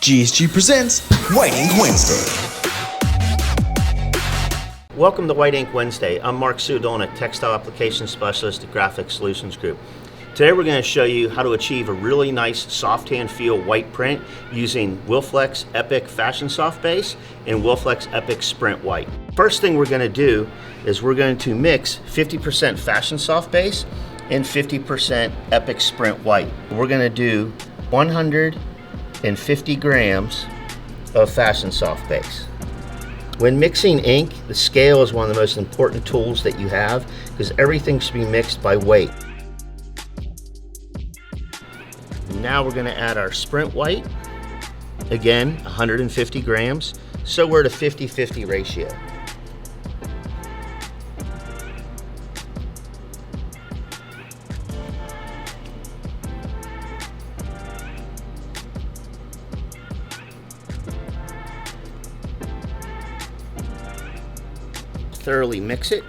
GSG presents White Ink Wednesday. Welcome to White Ink Wednesday. I'm Mark Sudolnik, Textile Application Specialist at Graphic Solutions Group. Today we're going to show you how to achieve a really nice soft hand feel white print using Wilflex Epic Fashion Soft base and Wilflex Epic Sprint White. First thing we're going to do is we're going to mix 50% Fashion Soft base and 50% Epic Sprint White. We're going to do 150 grams of Fashion Soft base. When mixing ink, the scale is one of the most important tools that you have because everything should be mixed by weight. Now we're going to add our Sprint White, again 150 grams, so we're at a 50-50 ratio. Thoroughly mix it.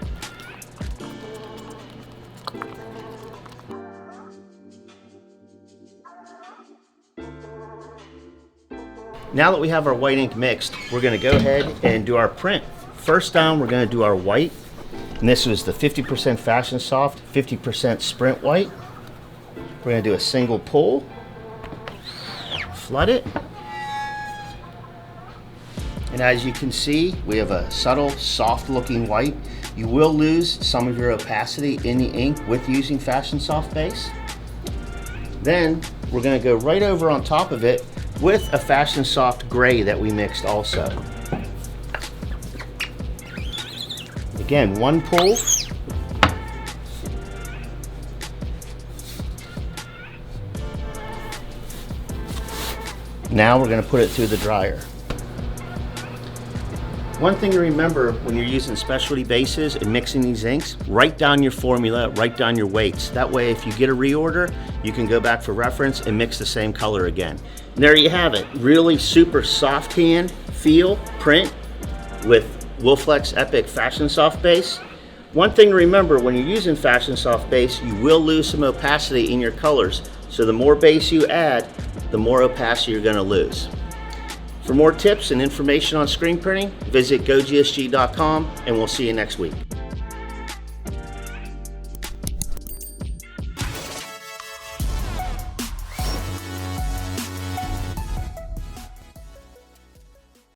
Now that we have our white ink mixed, we're going to go ahead and do our print. First down, we're going to do our white, and this was the 50% Fashion Soft, 50% Sprint White. We're going to do a single pull, flood it, and as you can see, we have a subtle, soft-looking white. You will lose some of your opacity in the ink with using Fashion Soft base. Then we're going to go right over on top of it with a Fashion Soft gray that we mixed also. Again, one pull. Now we're going to put it through the dryer. One thing to remember when you're using specialty bases and mixing these inks, write down your formula, write down your weights. That way if you get a reorder, you can go back for reference and mix the same color again. And there you have it. Really super soft hand feel print with Wilflex Epic Fashion Soft base. One thing to remember when you're using Fashion Soft base, you will lose some opacity in your colors. So the more base you add, the more opacity you're going to lose. For more tips and information on screen printing, visit gogsg.com and we'll see you next week.